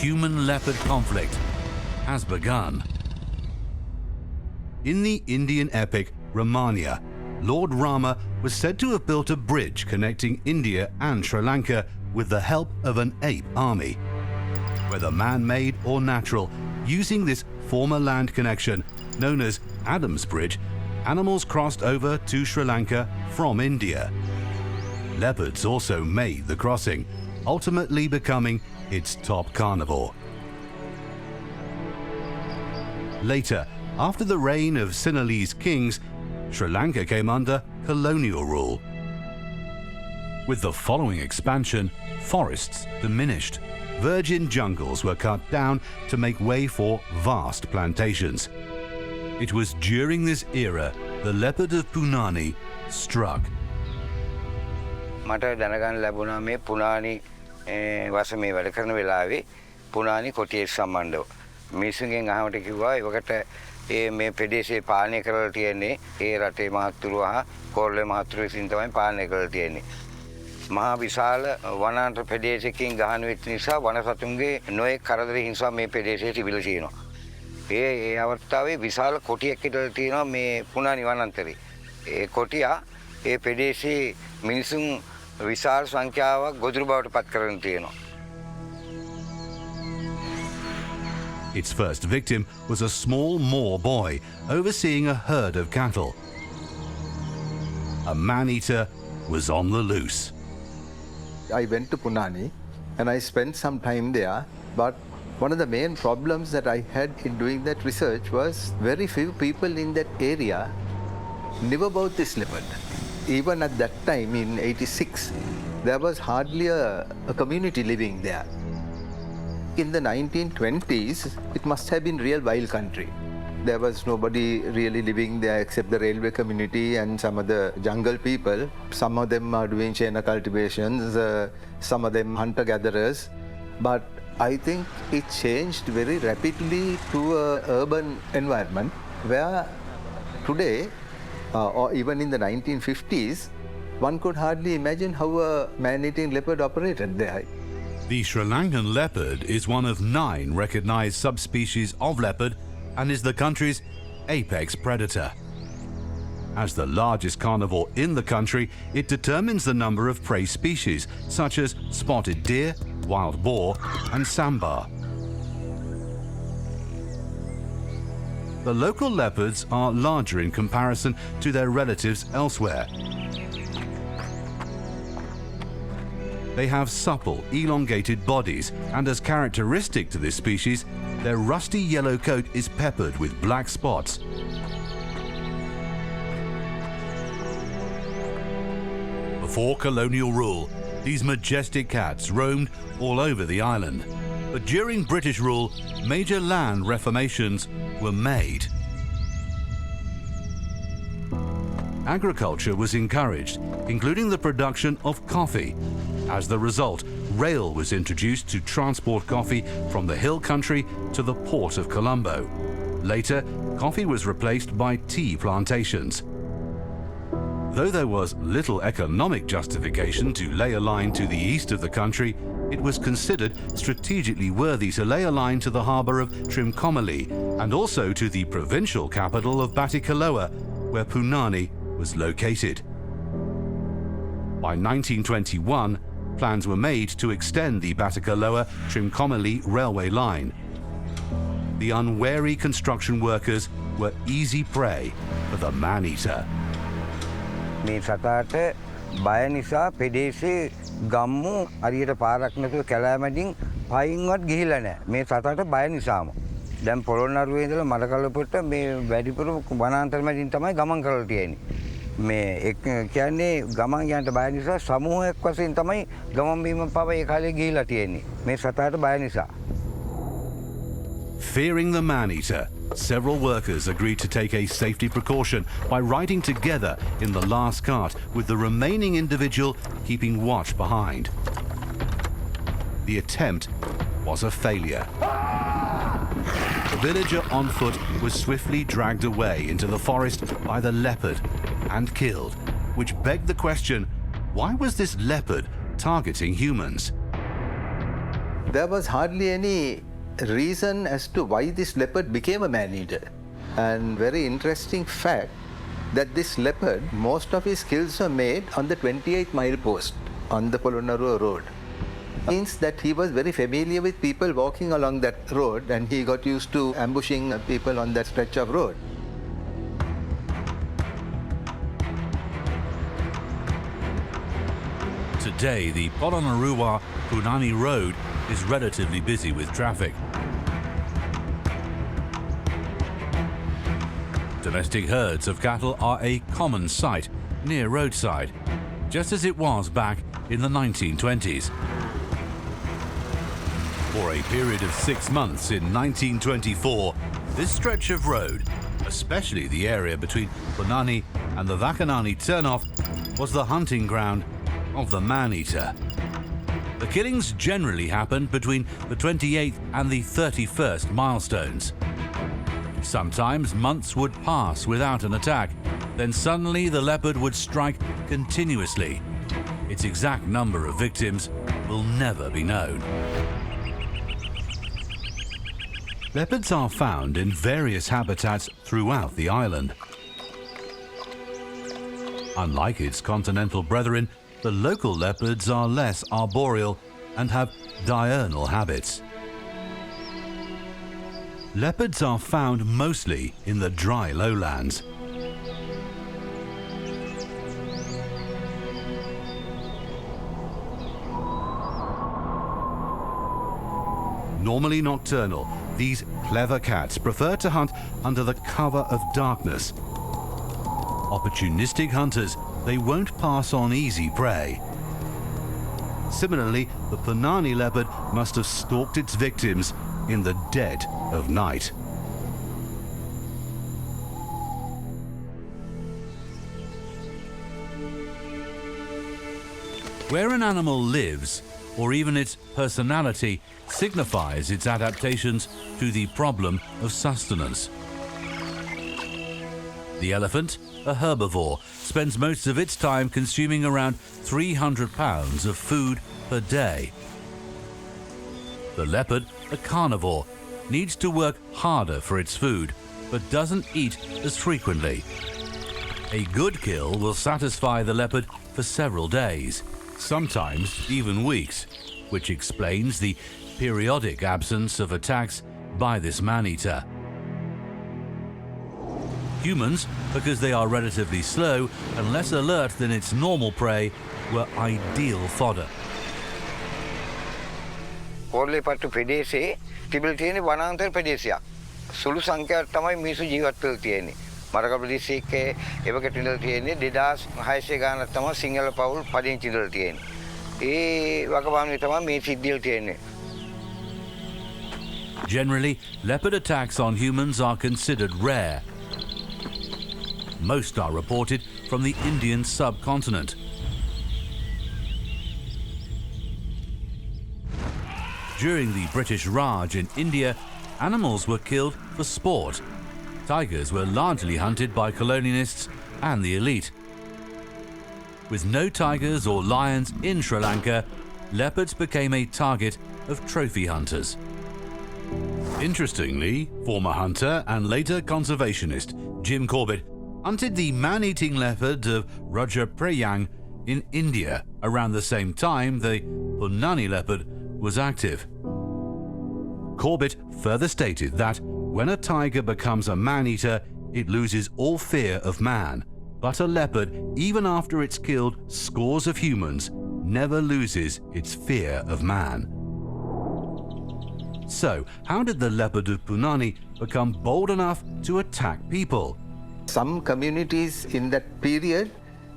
human-leopard conflict has begun. In the Indian epic Ramayana, Lord Rama was said to have built a bridge connecting India and Sri Lanka with the help of an ape army. Whether man-made or natural, using this former land connection, known as Adam's Bridge, animals crossed over to Sri Lanka from India. Leopards also made the crossing, ultimately becoming its top carnivore. Later, after the reign of Sinhalese kings, Sri Lanka came under colonial rule. With the following expansion, forests diminished. Virgin jungles were cut down to make way for vast plantations. It was during this era the leopard of Punani struck. මට දැනගන්න ලැබුණා මේ පුනානි වසමේ වැඩ කරන වෙලාවේ පුනානි කොටියේ සම්බන්ධව මිනිසුන්ගෙන් අහවට කිව්වා ඒවකට මේ ප්‍රදේශයේ පාලනය කරලා තියෙන්නේ ඒ රටේ මහත්තුරු හා කෝරළේ මහත්තුරු විසින් තමයි පාලනය කරලා තියෙන්නේ. මහා විශාල වනාන්තර ප්‍රදේශයකින් ගහන වෙච්ච නිසා වනසතුන්ගේ නොයෙක් කරදර හිංසා මේ ප්‍රදේශයේ තිබිලා තියෙනවා. ඒ අවස්ථාවේ විශාල කොටියක් හිටලා තියෙනවා මේ පුනානි වනාන්තරේ. ඒ කොටියා ඒ ප්‍රදේශයේ මිනිසුන් විශාල සංඛ්‍යාවක් ගොදුරු බවට පත් කරගෙන තියෙනවා. Its first victim was a small Moor boy overseeing a herd of cattle. A man-eater was on the loose. I went to Punani and I spent some time there, but one of the main problems that I had in doing that research was very few people in that area knew about this leopard. Even at that time in '86, there was hardly a community living there. In the 1920s, it must have been real wild country. There was nobody really living there except the railway community and some of the jungle people. Some of them are doing Chena cultivations, some of them hunter-gatherers. But I think it changed very rapidly to an urban environment where today, or even in the 1950s, one could hardly imagine how a man-eating leopard operated there. The Sri Lankan leopard is one of 9 recognized subspecies of leopard and is the country's apex predator. As the largest carnivore in the country, it determines the number of prey species such as spotted deer, wild boar, and sambar. The local leopards are larger in comparison to their relatives elsewhere. They have supple, elongated bodies, and as characteristic to this species, their rusty yellow coat is peppered with black spots. Before colonial rule, these majestic cats roamed all over the island. But during British rule, major land reformations were made. Agriculture was encouraged, including the production of coffee. As the result, rail was introduced to transport coffee from the hill country to the port of Colombo. Later, coffee was replaced by tea plantations. Though there was little economic justification to lay a line to the east of the country, it was considered strategically worthy to lay a line to the harbour of Trincomalee and also to the provincial capital of Batticaloa, where Punani was located. By 1921, plans were made to extend the Batticaloa-Trincomalee railway line. The unwary construction workers were easy prey for the man-eater. මේ සතාට බය නිසා පෙදේශේ ගම්මු හරියට පාරක් නැතුව කැලෑමැදින් පයින්වත් ගිහිල්ලා නැහැ. මේ සතාට බය නිසාම. දැන් පොළොන්නරුවේ ඉඳලා මඩකලපුවට මේ වැඩිපුර වනාන්තර මැදින් තමයි ගමන් කරලා තියෙන්නේ. මේ කියන්නේ ගමන් යන්න බය නිසා සමූහයක් වශයෙන් තමයි ගමන් බීම පව ඒ කාලේ ගිහිල්ලා තියෙන්නේ. මේ සතාට බය නිසා. Fearing the man-eater, several workers agreed to take a safety precaution by riding together in the last cart, with the remaining individual keeping watch behind. The attempt was a failure. The villager on foot was swiftly dragged away into the forest by the leopard and killed, which begged the question, why was this leopard targeting humans? there was hardly any reason as to why this leopard became a man-eater. And very interesting fact that this leopard, most of his kills were made on the 28th mile post on the Polonnaruwa road. Means that he was very familiar with people walking along that road, and he got used to ambushing people on that stretch of road. Today, the Polonnaruwa Punani Road is relatively busy with traffic. Domestic herds of cattle are a common sight near roadside, just as it was back in the 1920s. For a period of 6 months in 1924, this stretch of road, especially the area between Punani and the Vakanani turnoff, was the hunting ground of the man-eater. The killings generally happened between the 28th and the 31st milestones. Sometimes months would pass without an attack, then suddenly the leopard would strike continuously. Its exact number of victims will never be known. Leopards are found in various habitats throughout the island. Unlike its continental brethren, the local leopards are less arboreal and have diurnal habits. Leopards are found mostly in the dry lowlands. Normally nocturnal, these clever cats prefer to hunt under the cover of darkness. Opportunistic hunters, they won't pass on easy prey. Similarly, the Punani leopard must have stalked its victims in the dead of night. Where an animal lives, or even its personality, signifies its adaptations to the problem of sustenance. The elephant, a herbivore, spends most of its time consuming around 300 pounds of food per day. The leopard, a carnivore, needs to work harder for its food, but doesn't eat as frequently. A good kill will satisfy the leopard for several days, sometimes even weeks, which explains the periodic absence of attacks by this man-eater. Humans, because they are relatively slow and less alert than its normal prey, were ideal fodder. කොල්ලේපට්ටු ප්‍රදේශයේ තිබිලා තියෙන වනාන්තර ප්‍රදේශයක්. සුළු සංඛ්‍යාවක් තමයි මිනිස්සු ජීවත් වෙලා තියෙන්නේ. මරක ප්‍රදේශයේ එවකට ඉඳලා තියෙන්නේ 2600 ගානක් තමයි සිංහල පවුල් පදිංචි ඉඳලා තියෙන්නේ. ඒ වකවානුවේ තමයි මේ සිද්ධිය තියෙන්නේ. Generally, leopard attacks on humans are considered rare. Most are reported from the Indian subcontinent. During the British Raj in India, animals were killed for sport. Tigers were largely hunted by colonialists and the elite. With no tigers or lions in Sri Lanka, leopards became a target of trophy hunters. Interestingly, former hunter and later conservationist Jim Corbett hunted the man-eating leopard of Rudraprayag in India around the same time the Punani leopard was active. Corbett further stated that when a tiger becomes a man-eater, it loses all fear of man, but a leopard, even after it's killed scores of humans, never loses its fear of man. So, how did the leopard of Punani become bold enough to attack people? Some communities in that period,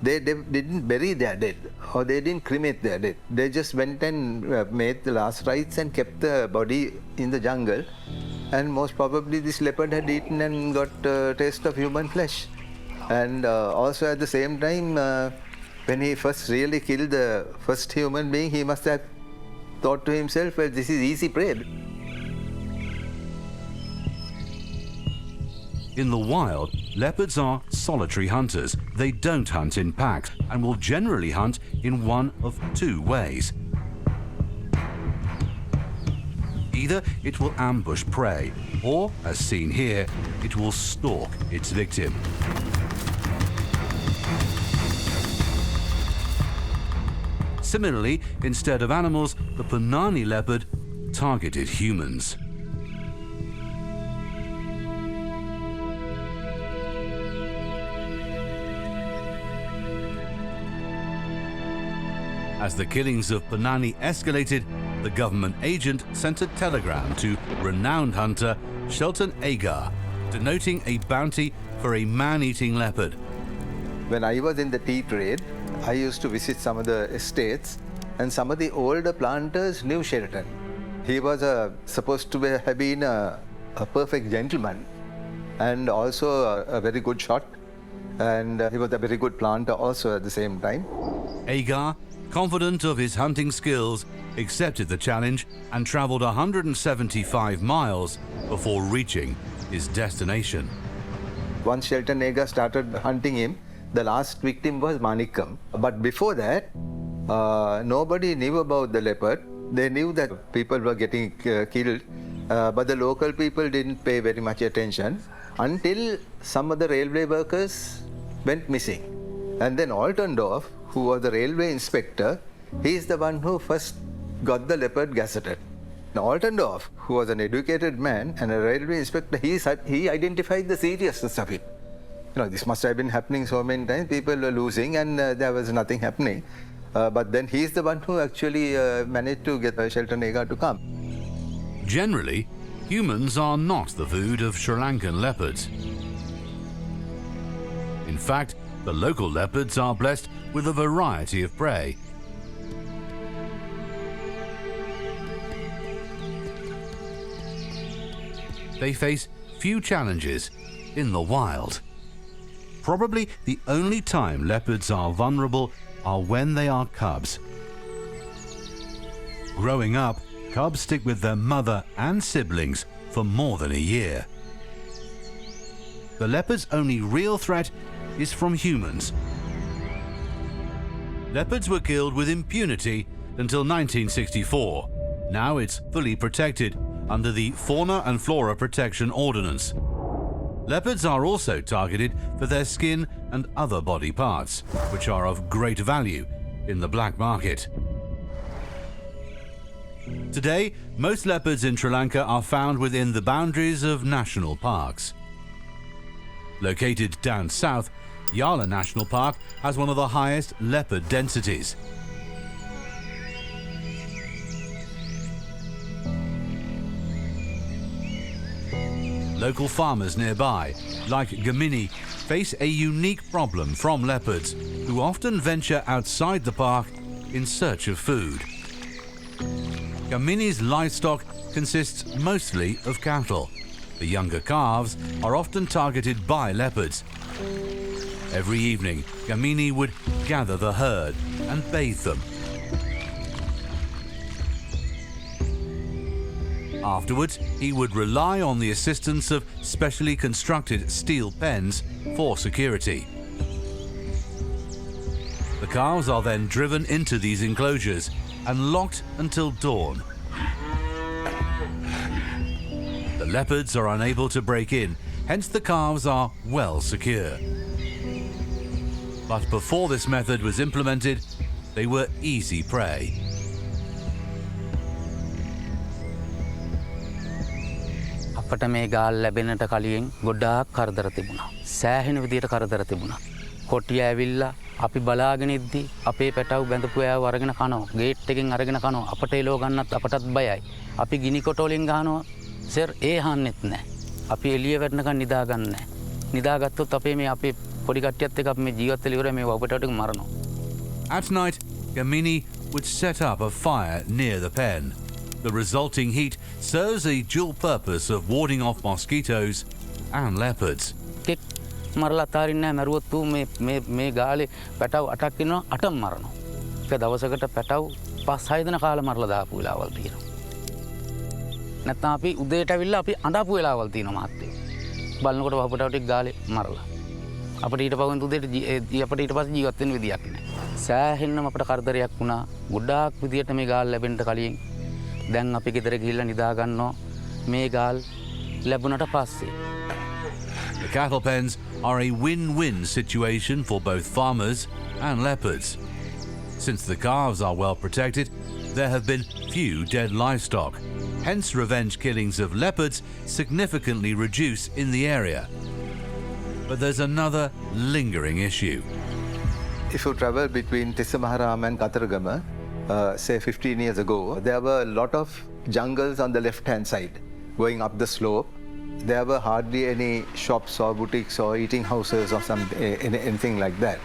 they didn't bury their dead, or they didn't cremate their dead. They just went and made the last rites and kept the body in the jungle. And most probably this leopard had eaten and got a taste of human flesh. And also at the same time, when he first really killed the first human being, he must have thought to himself, well, this is easy prey. In the wild, leopards are solitary hunters. They don't hunt in packs and will generally hunt in one of two ways. Either it will ambush prey, or, as seen here, it will stalk its victim. Similarly, instead of animals, the punani leopard targeted humans. As the killings of punani escalated, the government agent sent a telegram to renowned hunter Shelton Agar, denoting a bounty for a man-eating leopard. When I was in the tea trade, I used to visit some of the estates, and some of the older planters knew Shelton. He was supposed to have been a perfect gentleman and also a very good shot, and he was a very good planter also at the same time. Agar, confident of his hunting skills, accepted the challenge and travelled 175 miles before reaching his destination. Once Shelton Agar started hunting him, the last victim was Manikam. But before that, nobody knew about the leopard. They knew that people were getting killed, but the local people didn't pay very much attention until some of the railway workers went missing. And then Altendorf, who was the railway inspector, he is the one who first got the leopard gazetted. Now, Altendorf, who was an educated man and a railway inspector, he identified the seriousness of it. You know, this must have been happening so many times. People were losing and there was nothing happening. But then he's the one who actually managed to get Shelton Agar to come. Generally, humans are not the food of Sri Lankan leopards. In fact, the local leopards are blessed with a variety of prey. They face few challenges in the wild. Probably the only time leopards are vulnerable are when they are cubs. Growing up, cubs stick with their mother and siblings for more than a year. The leopard's only real threat is from humans. Leopards were killed with impunity until 1964. Now it's fully protected under the Fauna and Flora Protection Ordinance. Leopards are also targeted for their skin and other body parts, which are of great value in the black market. Today, most leopards in Sri Lanka are found within the boundaries of national parks. Located down south, Yala National Park has one of the highest leopard densities. Local farmers nearby, like Gamini, face a unique problem from leopards, who often venture outside the park in search of food. Gamini's livestock consists mostly of cattle. The younger calves are often targeted by leopards. Every evening, Gamini would gather the herd and bathe them. Afterwards, he would rely on the assistance of specially constructed steel pens for security. The calves are then driven into these enclosures and locked until dawn. The leopards are unable to break in, hence the calves are well secure. But before this method was implemented, they were easy prey. අපට මේ ගාල් ලැබෙනට කලින් ගොඩාක් කරදර තිබුණා. සෑහෙන විදියට කරදර තිබුණා. කොටිය ඇවිල්ලා අපි බලාගෙන ඉද්දි අපේ පැටව බැඳපු ඇව අරගෙන කනවා. ගේට් එකෙන් අරගෙන කනවා. අපට එලව ගන්නත් අපටත් බයයි. අපි ගිනි කොට වලින් ගහනවා. සර් ඒ හාන්නෙත් නැහැ. අපි එළිය වැටෙනකන් නිදා ගන්න නැහැ. නිදාගත්තොත් අපේ මේ අපේ පොඩි කට්ටියත් එක්ක අපි මේ ජීවත් වෙලා ඉවරයි මේ වපටට මරනවා. At night, Gamini would set up a fire near the pen. The resulting heat serves a dual purpose of warding off mosquitoes and leopards. මරලා අතාරින්නේ නැහැ. මරුවොත් ඌ මේ ගාලේ පැටව 8ක් ඉන්නවා 8ම මරනවා. එක දවසකට පැටව 5-6 දෙනා කාලා මරලා දාපු වෙලාවල් තියෙනවා. නැත්නම් අපි උදේට ඇවිල්ලා අපි අඬපු වෙලාවල් තියෙනවා මාත්‍යේ. බලනකොට වහපටව ටික ගාලේ මරලා. අපිට ඊට පස්සේ උදේට අපිට ඊට පස්සේ ජීවත් වෙන්න විදියක් නැහැ. සෑහෙන්නම අපිට කරදරයක් වුණා. ගොඩාක් විදියට මේ ගාල් ලැබෙන්න කලින් දැන් අපි ගෙදර ගිහිල්ලා නිදා ගන්නවා මේ ගාල් ලැබුණට පස්සේ. The cattle pens are a win-win situation for both farmers and leopards. Since the calves are well protected, there have been few dead livestock. Hence, revenge killings of leopards significantly reduce in the area. But there's another lingering issue. If you travel between Tisamaharam and Kataragama, say 15 years ago, there were a lot of jungles on the left-hand side going up the slope. There were hardly any shops or boutiques or eating houses or anything like that.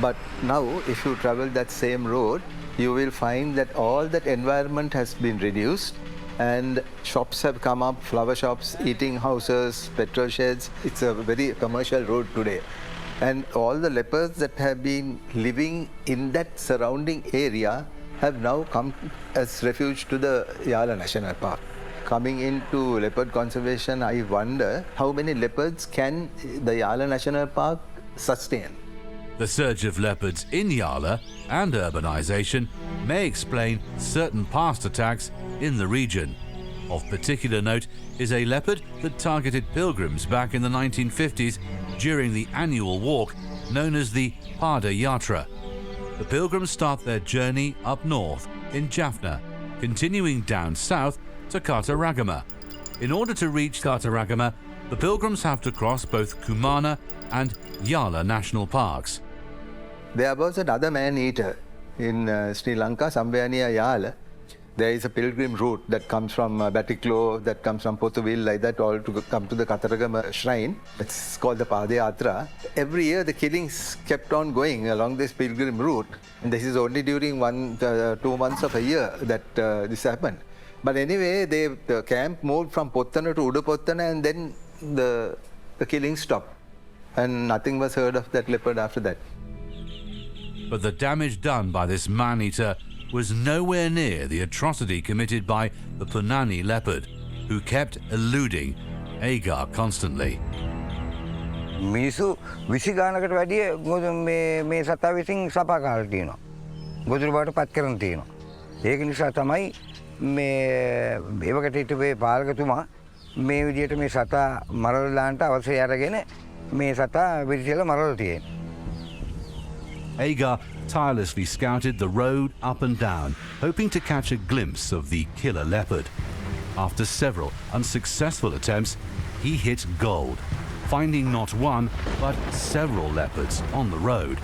But now, if you travel that same road, you will find that all that environment has been reduced and shops have come up, flower shops, eating houses, petrol sheds. It's a very commercial road today. And all the leopards that have been living in that surrounding area have now come as refuge to the Yala National Park. Coming into leopard conservation, I wonder how many leopards can the Yala National Park sustain? The surge of leopards in Yala and urbanization may explain certain past attacks in the region. Of particular note is a leopard that targeted pilgrims back in the 1950s during the annual walk known as the Pada Yatra. The pilgrims start their journey up north in Jaffna, continuing down south to Kataragama. In order to reach Kataragama, the pilgrims have to cross both Kumana and Yala national parks. There was another man-eater in Sri Lanka, somewhere near Yala. There is a pilgrim route that comes from Batiklo, that comes from Potuville, like that, all to come to the Kataragama shrine. It's called the Padayatra. Every year the killings kept on going along this pilgrim route. And this is only during 2 months of a year that this happened. But anyway, the camp moved from Pottana to Udupottana, and then the killing stopped. And nothing was heard of that leopard after that. But the damage done by this man-eater was nowhere near the atrocity committed by the punani leopard, who kept eluding Agar constantly. මිනිස්සු 20 ගානකට වැඩිය මේ සතා විසින් සපා කාලා තියෙනවා. ගොදුරු බවට පත් කරන් තියෙනවා. ඒක නිසා තමයි මේ ඒවකට හිටපේ පාලකතුමා මේ විදියට මේ සතා මරලා දාන්න අවශ්‍ය අරගෙන මේ සතා විදිහට මරලා තියෙනවා. Agar tirelessly scouted the road up and down, hoping to catch a glimpse of the killer leopard. After several unsuccessful attempts, he hit gold, finding not one but several leopards on the road.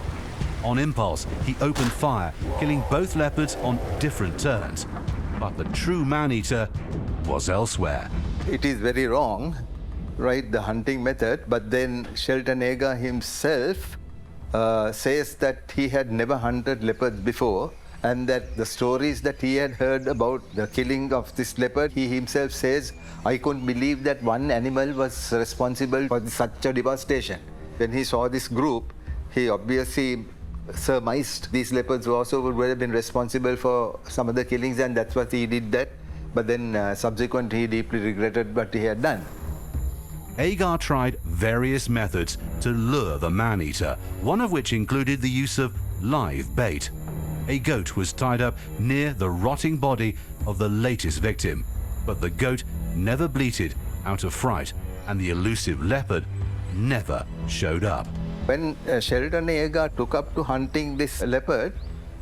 On impulse, he opened fire, killing both leopards on different turns. But the true man-eater was elsewhere. It is very wrong, right, the hunting method, but then Shelton Agar himself says that he had never hunted leopards before, and that the stories that he had heard about the killing of this leopard, he himself says, I couldn't believe that one animal was responsible for such a devastation. When he saw this group, he obviously surmised these leopards also would have been responsible for some of the killings, and that's what he did that. But then subsequently he deeply regretted what he had done. Agar tried various methods to lure the man-eater, one of which included the use of live bait. A goat was tied up near the rotting body of the latest victim, but the goat never bleated out of fright, and the elusive leopard never showed up. When Shelton Agar took up to hunting this leopard,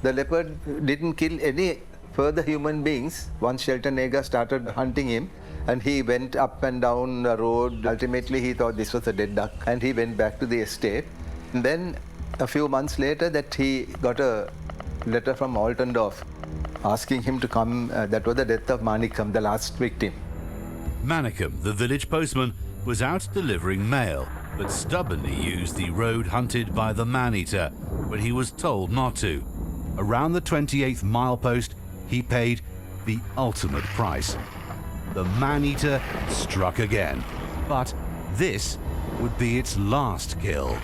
the leopard didn't kill any further human beings once Shelton Agar started hunting him. And he went up and down the road. Ultimately, he thought this was a dead duck, and he went back to the estate. And then a few months later, that he got a letter from Altendorf asking him to come. That was the death of Manikam, the last victim. Manikam, the village postman, was out delivering mail, but stubbornly used the road hunted by the man-eater when he was told not to. Around the 28th milepost, he paid the ultimate price. The man-eater struck again, but this would be its last kill.